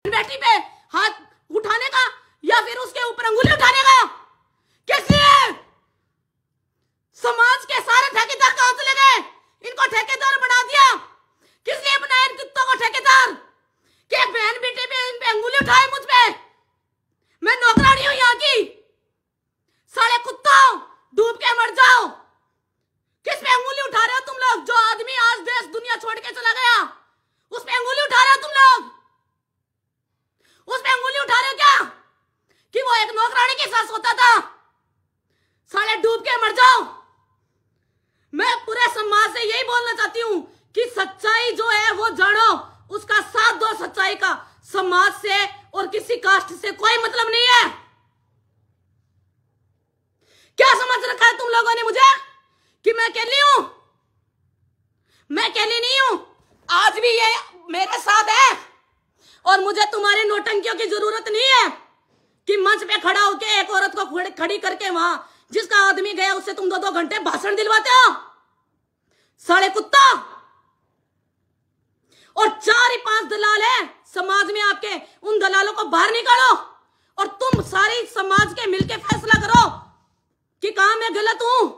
बेटी पे हाथ उठाने का या फिर उसके ऊपर अंगुली उठाने का? किस लिए? समाज के सारे ठेकेदार कहां चले गए? इनको ठेकेदार बना दिया। किस लिए बनाया इन कुत्तों को ठेकेदार? कि बहन बेटी पे इन पे अंगुली उठाए मुझ पे? मैं नौकरानी हूं यहाँ की। साले कुत्तों, डूब के मर जाओ। किस पे अंगुली उठा रहे हो तुम लोग? जो आदमी आज देश दुनिया छोड़ के चला गया, उस पे अंगुली उठा रहे हो तुम लोग? उस पे अंगुली उठा रहे हो क्या कि वो एक नौकरानी के साथ सोता था? साले डूब के मर जाओ। मैं पूरे समाज से यही बोलना चाहती हूं कि सच्चाई जो है वो जानो, उसका साथ दो। सच्चाई का समाज से और किसी कास्ट से कोई मतलब नहीं है। क्या समझ रखा है तुम लोगों ने मुझे कि मैं अकेली हूं? मैं अकेली नहीं हूं। आज भी ये मेरे साथ है और मुझे तुम्हारे नौटंकियों की जरूरत नहीं है कि मंच पे खड़ा होके एक औरत को खड़ी करके वहां जिसका आदमी गया उससे तुम 2-2 घंटे भाषण दिलवाते हो। साले कुत्ता। और 4-5 दलाल है समाज में आपके, उन दलालों को बाहर निकालो और तुम सारी समाज के मिलके फैसला करो कि कहां मैं गलत हूं।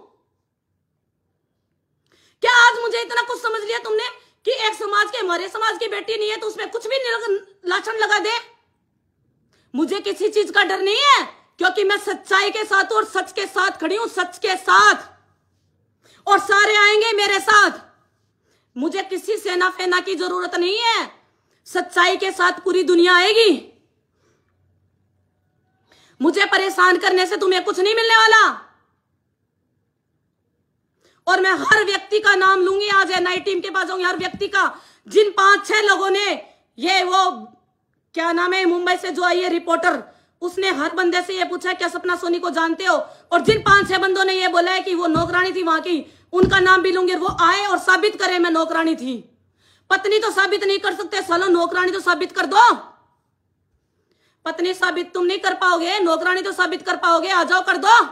क्या आज मुझे इतना कुछ समझ लिया तुमने कि एक समाज के, हमारे समाज की बेटी नहीं है तो उसमें कुछ भी लाछन लगा दे? मुझे किसी चीज का डर नहीं है क्योंकि मैं सच्चाई के साथ और सच के साथ खड़ी हूं, सच के साथ। और सारे आएंगे मेरे साथ। मुझे किसी सेना फेना की जरूरत नहीं है। सच्चाई के साथ पूरी दुनिया आएगी। मुझे परेशान करने से तुम्हें कुछ नहीं मिलने वाला। और मैं हर व्यक्ति का नाम लूंगी। आज एनआई टीम के पास जाऊंगी, हर व्यक्ति का, जिन 5-6 लोगों ने, ये वो क्या नाम है मुंबई से जो आई है रिपोर्टर, उसने हर बंदे से ये पूछा क्या सपना सोनी को जानते हो? और जिन 5-6 बंदों ने ये बोला है कि वो नौकरानी थी वहां की, उनका नाम भी लूंगी। वो आए और साबित करे मैं नौकरानी थी। पत्नी तो साबित नहीं कर सकते, सालो नौकरानी तो साबित कर दो। पत्नी साबित तुम नहीं कर पाओगे, नौकरानी तो साबित कर पाओगे। आ जाओ, कर दो।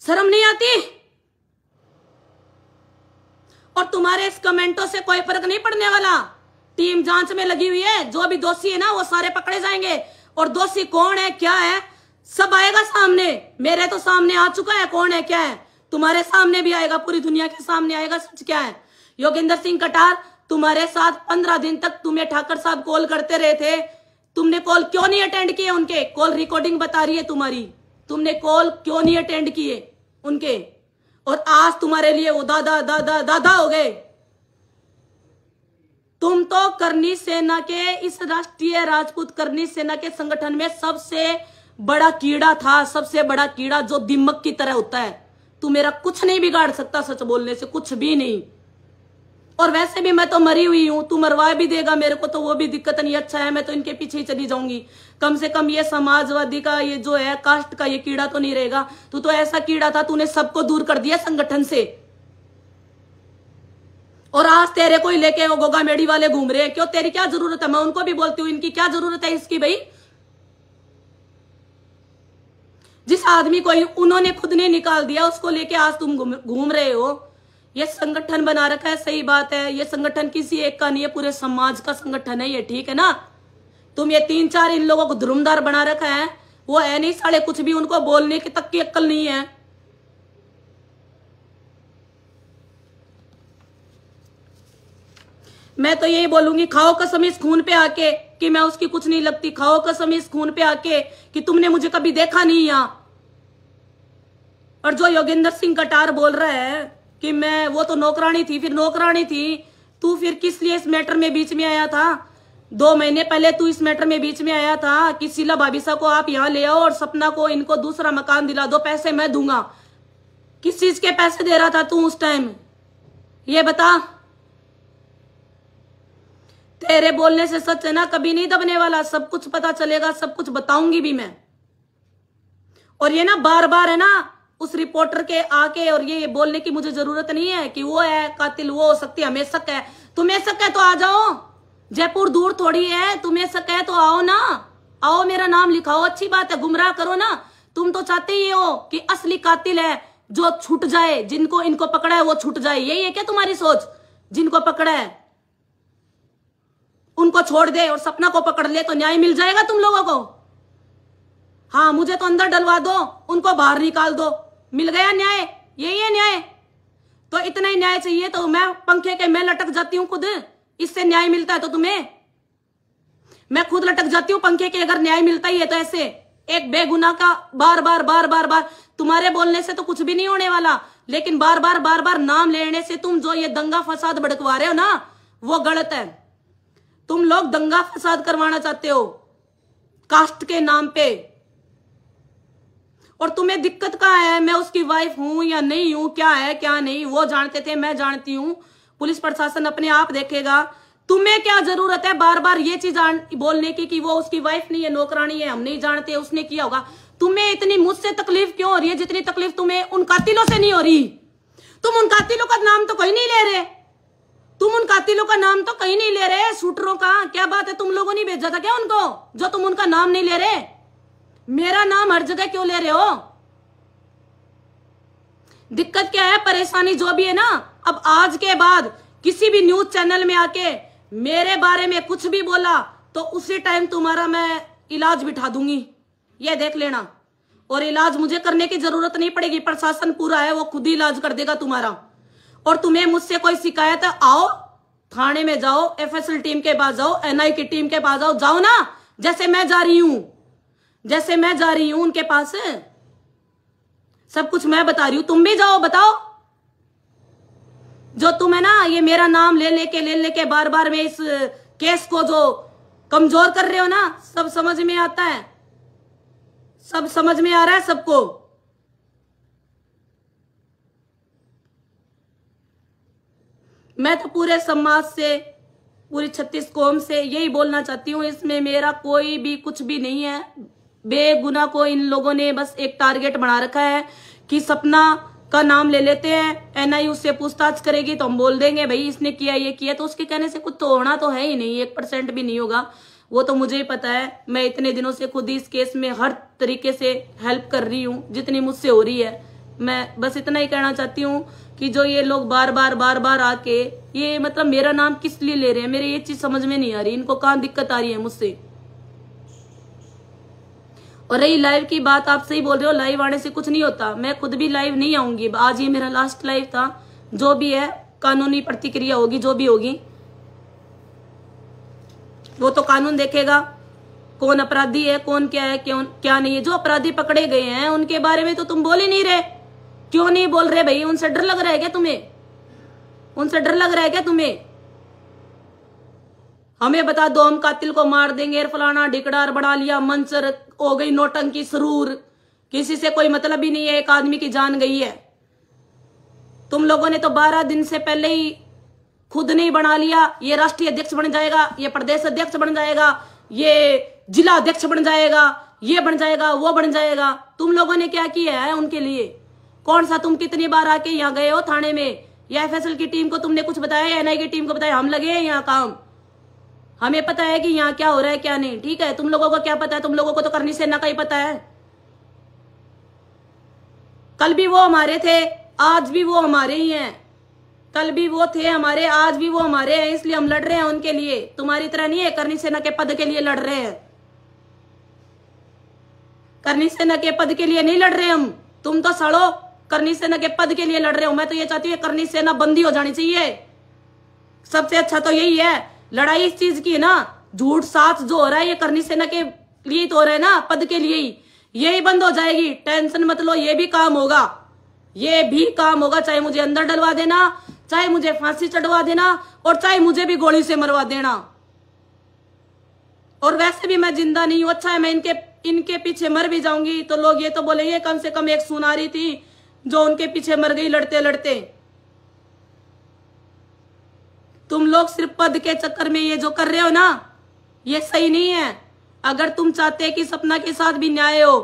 शर्म नहीं आती? और तुम्हारे इस कमेंटों से कोई फर्क नहीं पड़ने वाला। टीम जांच में लगी हुई है। जो भी दोषी है ना वो सारे पकड़े जाएंगे। और दोषी कौन है, क्या है, सब आएगा सामने। मेरे तो सामने आ चुका है कौन है क्या है। तुम्हारे सामने भी आएगा, पूरी दुनिया के सामने आएगा सच क्या है। योगेंद्र सिंह कटार, तुम्हारे साथ 15 दिन तक तुम्हें ठाकर साहब कॉल करते रहे थे। तुमने कॉल क्यों नहीं अटेंड किए उनके? कॉल रिकॉर्डिंग बता रही है तुम्हारी। तुमने कॉल क्यों नहीं अटेंड किए उनके? और आज तुम्हारे लिए वो दादा दादा दादा हो गए। तुम तो करनी सेना के, इस राष्ट्रीय राजपूत करनी सेना के संगठन में सबसे बड़ा कीड़ा था। सबसे बड़ा कीड़ा जो दिमक की तरह होता है। तू मेरा कुछ नहीं बिगाड़ सकता, सच बोलने से कुछ भी नहीं। और वैसे भी मैं तो मरी हुई हूं, तू मरवा भी देगा मेरे को तो वो भी दिक्कत नहीं। अच्छा है, मैं तो इनके पीछे ही चली जाऊंगी। कम से कम ये समाजवादी का ये जो है कास्ट का ये कीड़ा तो नहीं रहेगा। तू तो ऐसा कीड़ा था, तूने सबको दूर कर दिया संगठन से। और आज तेरे को ही लेके वो गोगा मेडी वाले घूम रहे हैं। क्यों? तेरी क्या जरूरत है? मैं उनको भी बोलती हूँ, इनकी क्या जरूरत है इसकी भाई? जिस आदमी को उन्होंने खुद ने निकाल दिया उसको लेके आज तुम घूम रहे हो। ये संगठन बना रखा है, सही बात है। ये संगठन किसी एक का नहीं है, पूरे समाज का संगठन है ये, ठीक है ना। तुम ये 3-4 इन लोगों को धुरमदार बना रखा है। वो है नहीं साले कुछ भी, उनको बोलने की तक की अक्ल नहीं है। मैं तो यही बोलूंगी, खाओ कसम इस खून पे आके कि मैं उसकी कुछ नहीं लगती। खाओ कसम इस खून पे आके कि तुमने मुझे कभी देखा नहीं यहां। और जो योगेंद्र सिंह कटार बोल रहा है कि मैं, वो तो नौकरानी थी, फिर नौकरानी थी तू, फिर किस लिए इस मैटर में बीच में आया था? 2 महीने पहले तू इस मैटर में बीच में आया था कि शीला भाभीसा को आप यहाँ ले आओ और सपना को इनको दूसरा मकान दिला दो, पैसे मैं दूंगा। किस चीज के पैसे दे रहा था तू उस टाइम, ये बता। तेरे बोलने से सच है ना, कभी नहीं दबने वाला। सब कुछ पता चलेगा, सब कुछ बताऊंगी भी मैं। और ये ना बार बार है ना उस रिपोर्टर के आके और ये बोलने की मुझे जरूरत नहीं है कि वो है कातिल, वो हो सकती है, हमें शक है। तुम्हें शक है तो आ जाओ, जयपुर दूर थोड़ी है। तुम्हें शक है तो आओ ना, आओ मेरा नाम लिखाओ, अच्छी बात है, गुमराह करो ना। तुम तो चाहते ही हो कि असली कातिल है जो छूट जाए, जिनको इनको पकड़ा है वो छूट जाए। यही है क्या तुम्हारी सोच? जिनको पकड़ा है उनको छोड़ दे और सपना को पकड़ ले तो न्याय मिल जाएगा तुम लोगों को। हाँ, मुझे तो अंदर डलवा दो, उनको बाहर निकाल दो, मिल गया न्याय। यही है न्याय। तो इतना ही न्याय चाहिए तो मैं पंखे के मैं लटक जाती हूँ खुद, इससे न्याय मिलता है तो तुम्हें? मैं खुद लटक जाती हूँ पंखे के, अगर न्याय मिलता ही है तो। ऐसे एक बेगुनाह का बार बार बार बार बार तुम्हारे बोलने से तो कुछ भी नहीं होने वाला, लेकिन बार बार नाम लेने से तुम जो ये दंगा फसाद भड़कवा रहे हो ना, वो गलत है। तुम लोग दंगा फसाद करवाना चाहते हो कास्ट के नाम पे। और तुम्हें दिक्कत कहाँ है? मैं उसकी वाइफ हूं या नहीं हूं, क्या है क्या नहीं, वो जानते थे, मैं जानती हूं। पुलिस प्रशासन अपने आप देखेगा। तुम्हें क्या जरूरत है बार बार ये चीज बोलने की कि वो उसकी वाइफ नहीं है, नौकरानी है, हम नहीं जानते, उसने किया होगा। तुम्हें इतनी मुझसे तकलीफ क्यों हो रही है जितनी तकलीफ तुम्हें उन कातिलों से नहीं हो रही? तुम उन कातिलों का नाम तो कहीं नहीं ले रहे, तुम उन कातिलों का नाम तो कहीं नहीं ले रहे, शूटरों का। क्या बात है, तुम लोगों ने भेजा था क्या उनको, जो तुम उनका नाम नहीं ले रहे? मेरा नाम हर जगह क्यों ले रहे हो? दिक्कत क्या है, परेशानी जो भी है ना, अब आज के बाद किसी भी न्यूज चैनल में आके मेरे बारे में कुछ भी बोला तो उसी टाइम तुम्हारा मैं इलाज बिठा दूंगी, ये देख लेना। और इलाज मुझे करने की जरूरत नहीं पड़ेगी, प्रशासन पूरा है, वो खुद ही इलाज कर देगा तुम्हारा। और तुम्हें मुझसे कोई शिकायत है, आओ थाने में जाओ, एफएसएल टीम के पास जाओ, एनआई की टीम के पास जाओ, जाओ ना, जैसे मैं जा रही हूं, जैसे मैं जा रही हूं उनके पास। सब कुछ मैं बता रही हूं, तुम भी जाओ, बताओ। जो तुम है ना, ये मेरा नाम ले लेके बार बार में इस केस को जो कमजोर कर रहे हो ना, सब समझ में आता है, सब समझ में आ रहा है सबको। मैं तो पूरे समाज से, पूरी 36 कौम से यही बोलना चाहती हूँ, इसमें मेरा कोई भी कुछ भी नहीं है। बेगुनाह को इन लोगों ने बस एक टारगेट बना रखा है कि सपना का नाम ले लेते हैं, एनआई उससे पूछताछ करेगी तो हम बोल देंगे भाई इसने किया, ये किया, तो उसके कहने से कुछ तो होना तो है ही नहीं, 1% भी नहीं होगा। वो तो मुझे ही पता है, मैं इतने दिनों से खुद ही इस केस में हर तरीके से हेल्प कर रही हूँ जितनी मुझसे हो रही है। मैं बस इतना ही कहना चाहती हूँ कि जो ये लोग बार बार आके ये मतलब मेरा नाम किस लिए ले रहे हैं, मेरे ये चीज समझ में नहीं आ रही, इनको कहाँ दिक्कत आ रही है मुझसे। और रही लाइव की बात, आप सही बोल रहे हो, लाइव आने से कुछ नहीं होता, मैं खुद भी लाइव नहीं आऊंगी, आज ये मेरा लास्ट लाइव था। जो भी है कानूनी प्रतिक्रिया होगी, जो भी होगी वो तो कानून देखेगा, कौन अपराधी है, कौन क्या है, क्या नहीं है। जो अपराधी पकड़े गए हैं उनके बारे में तो तुम बोल ही नहीं रहे। क्यों नहीं बोल रहे भाई? उनसे डर लग रहा है क्या तुम्हें? उनसे डर लग रहा है क्या तुम्हें? हमें बता दो, हम कातिल को मार देंगे, फलाना ढिकड़ार बना लिया, मंचर हो गई, नौटंकी सरूर, किसी से कोई मतलब ही नहीं है, एक आदमी की जान गई है। तुम लोगों ने तो 12 दिन से पहले ही खुद नहीं बना लिया, ये राष्ट्रीय अध्यक्ष बन जाएगा, ये प्रदेश अध्यक्ष बन जाएगा, ये जिला अध्यक्ष बन जाएगा, ये बन जाएगा, वो बन जाएगा। तुम लोगों ने क्या किया है उनके लिए? कौन सा तुम कितनी बार आके यहाँ गए हो थाने में, या एफएसएल की टीम को तुमने कुछ बताया, एनआई की टीम को बताया? हम लगे हैं यहाँ काम, हमें पता है कि यहाँ क्या हो रहा है क्या नहीं। ठीक है, तुम लोगों को क्या पता है? तुम लोगों को तो करनी सेना का ही पता है। कल भी वो हमारे थे, आज भी वो हमारे ही हैं। कल भी वो थे हमारे, आज भी वो हमारे हैं, इसलिए हम लड़ रहे हैं उनके लिए। तुम्हारी तरह नहीं है करनी सेना के पद के लिए लड़ रहे हैं, करनी सेना के पद के लिए नहीं लड़ रहे हम। तुम तो सड़ो, करनी सेना के पद के लिए लड़ रहे हो। मैं तो ये चाहती हूँ करनी सेना बंदी हो जानी चाहिए, सबसे अच्छा तो यही है। लड़ाई इस चीज की है ना, झूठ साथ जो हो रहा है ये करनी सेना के लिए तो हो रहा है ना, पद के लिए ही। यही बंद हो जाएगी, टेंशन मत लो, ये भी काम होगा, ये भी काम होगा। चाहे मुझे अंदर डलवा देना, चाहे मुझे फांसी चढ़वा देना, और चाहे मुझे भी गोली से मरवा देना। और वैसे भी मैं जिंदा नहीं हूं, अच्छा है मैं इनके पीछे मर भी जाऊंगी तो लोग ये तो बोलेंगे कम से कम एक सुनारी थी जो उनके पीछे मर गई लड़ते लड़ते। तुम लोग सिर्फ पद के चक्कर में ये जो कर रहे हो ना, ये सही नहीं है। अगर तुम चाहते कि सपना के साथ भी न्याय हो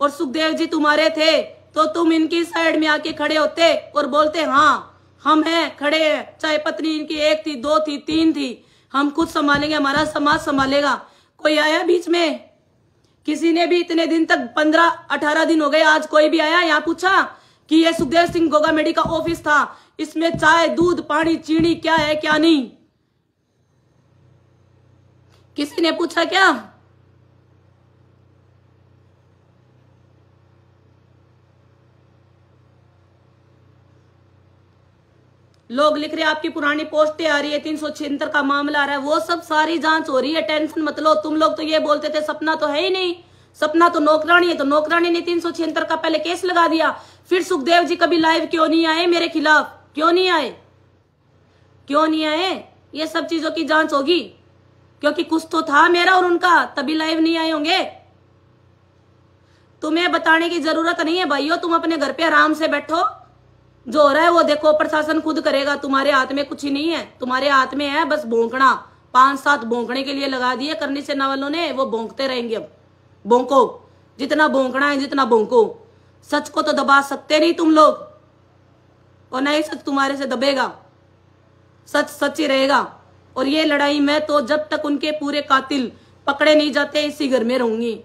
और सुखदेव जी तुम्हारे थे, तो तुम इनकी साइड में आके खड़े होते और बोलते हाँ हम हैं, खड़े हैं, चाहे पत्नी इनकी 1 थी, 2 थी, 3 थी, हम खुद संभालेंगे, हमारा समाज संभालेगा। कोई आया बीच में? किसी ने भी इतने दिन तक 15-18 दिन हो गए, आज कोई भी आया यहाँ पूछा कि ये सुखदेव सिंह गोगामेडी का ऑफिस था, इसमें चाय दूध पानी चीनी क्या है क्या नहीं? किसी ने पूछा क्या? लोग लिख रहे हैं आपकी पुरानी पोस्टें आ रही है, 376 का मामला आ रहा है, वो सब सारी जांच हो रही है, टेंशन मत लो। तुम लोग तो ये बोलते थे सपना तो है ही नहीं, सपना तो नौकरानी है, तो नौकरानी ने 376 का पहले केस लगा दिया। फिर सुखदेव जी कभी लाइव क्यों नहीं आए मेरे खिलाफ? क्यों नहीं आए? क्यों नहीं आए? ये सब चीजों की जांच होगी, क्योंकि कुछ तो था मेरा और उनका, तभी लाइव नहीं आए होंगे। तुम्हें बताने की जरूरत नहीं है भाइयों, तुम अपने घर पे आराम से बैठो, जो हो रहा है वो देखो, प्रशासन खुद करेगा। तुम्हारे हाथ में कुछ ही नहीं है, तुम्हारे हाथ में है बस भौंकना। 5-7 भौंकने के लिए लगा दिए करनी सेना वालों ने, वो भौंकते रहेंगे। अब भौंको, जितना भौंकना है जितना भौंको। सच को तो दबा सकते नहीं तुम लोग, और नहीं सच तुम्हारे से दबेगा, सच सच ही रहेगा। और ये लड़ाई मैं तो जब तक उनके पूरे कातिल पकड़े नहीं जाते इसी घर में रहूंगी,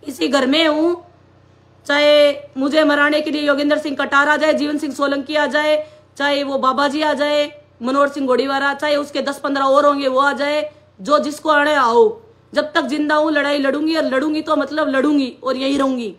इसी घर में हूं। चाहे मुझे मराने के लिए योगेंद्र सिंह कटार आ जाए, जीवन सिंह सोलंकी आ जाए, चाहे वो बाबा जी आ जाए, मनोहर सिंह गोड़ीवारा, चाहे उसके 10-15 और होंगे वो आ जाए, जो जिसको आने आओ। जब तक जिंदा हूं लड़ाई लड़ूंगी, और लड़ूंगी तो मतलब लड़ूंगी और यही रहूंगी।